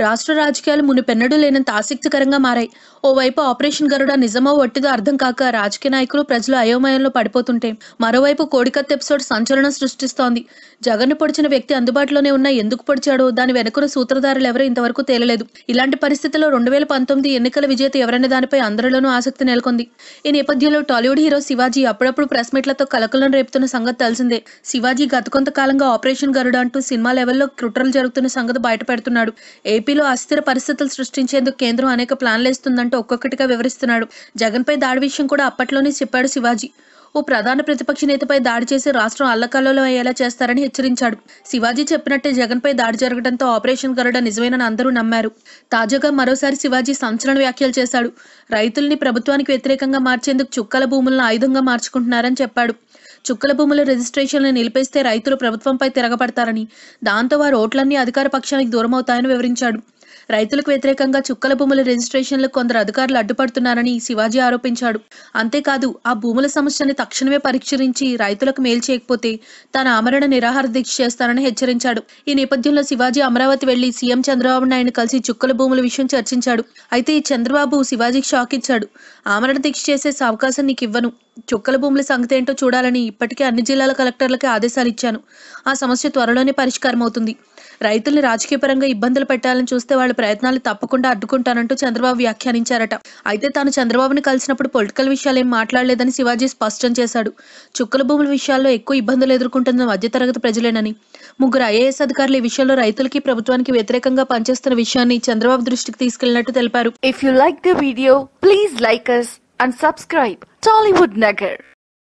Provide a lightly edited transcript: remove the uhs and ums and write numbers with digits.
రాష్ట్ర రాజకీయాలు మునుపెన్నడూ లేనంత ఆసక్తికరంగా మారాయి. ఓవైపు ఆపరేషన్ గరుడ నిజమో వట్టిదో అర్థం కాక రాజకీయ నాయకులు, ప్రజలు అయోమయంలో పడిపోతుంటే, మరోవైపు కోడికత్తి ఎపిసోడ్ సంచలనం సృష్టిస్తోంది. జగన్ను పొడిచిన వ్యక్తి అందుబాటులోనే ఉన్నా ఎందుకు పొడిచాడో, దాని వెనుకున్న సూత్రధారులెవరో ఇంతవరకు తేలలేదు. ఇలాంటి పరిస్థితుల్లో 2019 ఎన్నికల విజేత ఎవరనే దానిపై అందరిలోనూ ఆసక్తి నెలకొంది. ఈ నేపథ్యంలో టాలీవుడ్ హీరో శివాజీ అప్పుడప్పుడు ప్రెస్ మీట్లతో కలకలం రేపుతున్న సంగతి తెలిసిందే. శివాజీ గత కొంతకాలంగా ఆపరేషన్ గరుడ అంటూ సినిమా లెవెల్లో కుట్రలు జరుగుతున్న సంగతి బయటపెడుతున్నాడు. ఏపీలో అస్థిర పరిస్థితులు సృష్టించేందుకు కేంద్రం అనేక ప్లాన్లేస్తుందంటూ ఒక్కొక్కటిగా వివరిస్తున్నాడు. జగన్పై దాడి విషయం కూడా అప్పట్లోనే చెప్పాడు శివాజీ. ఓ ప్రధాన ప్రతిపక్ష నేతపై దాడి చేసి రాష్ట్రం అల్లకల్లోలం అయ్యేలా చేస్తారని హెచ్చరించాడు. శివాజీ చెప్పినట్టే జగన్పై దాడి జరగడంతో ఆపరేషన్ గరుడ నిజమేనని అందరూ నమ్మారు. తాజాగా మరోసారి శివాజీ సంచలన వ్యాఖ్యలు చేశాడు. రైతుల్ని ప్రభుత్వానికి వ్యతిరేకంగా మార్చేందుకు చుక్కల భూములను ఆయుధంగా మార్చుకుంటున్నారని చెప్పాడు. చుక్కల భూముల రిజిస్ట్రేషన్లు నిలిపేస్తే రైతులు ప్రభుత్వంపై తిరగబడతారని, దాంతో వారి ఓట్లన్నీ అధికార పక్షానికి దూరమవుతాయని వివరించాడు. రైతులకు వ్యతిరేకంగా చుక్కల భూముల రిజిస్ట్రేషన్లకు కొందరు అధికారులు అడ్డుపడుతున్నారని శివాజీ ఆరోపించాడు. అంతేకాదు, ఆ భూముల సమస్యని తక్షణమే పరిష్కరించి రైతులకు మేలు చేయకపోతే తాను ఆమరణ నిరాహార దీక్ష చేస్తానని హెచ్చరించాడు. ఈ నేపథ్యంలో శివాజీ అమరావతి వెళ్లి సీఎం చంద్రబాబు నాయుడు కలిసి చుక్కల భూముల విషయం చర్చించాడు. అయితే ఈ చంద్రబాబు శివాజీకి షాక్ ఇచ్చాడు. ఆమరణ దీక్ష చేసే అవకాశం నీకు ఇవ్వను. చుక్కల భూముల సంగతి ఏంటో చూడాలని ఇప్పటికే అన్ని జిల్లాల కలెక్టర్లకి ఆదేశాలు ఇచ్చాను. ఆ సమస్య త్వరలోనే పరిష్కారం అవుతుంది. రైతుల్ని రాజకీయపరంగా ఇబ్బందులు పెట్టాలని చూస్తే వాళ్ళ ప్రయత్నాలు తప్పకుండా అడ్డుకుంటానంటూ చంద్రబాబు వ్యాఖ్యానించారట. అయితే తాను చంద్రబాబుని కలిసినప్పుడు పొలిటికల్ విషయాలేం మాట్లాడలేదని శివాజీ స్పష్టం చేశాడు. చుక్కల భూముల విషయాల్లో ఎక్కువ ఇబ్బందులు ఎదుర్కొంటున్న మధ్యతరగతి ప్రజలేనని, 3 ఐఏఎస్ అధికారులు ఈ విషయంలో రైతులకి ప్రభుత్వానికి వ్యతిరేకంగా పనిచేస్తున్న విషయాన్ని చంద్రబాబు దృష్టికి తీసుకెళ్లినట్టు తెలిపారు. If you like the video, please like us and subscribe Tollywood Nagar.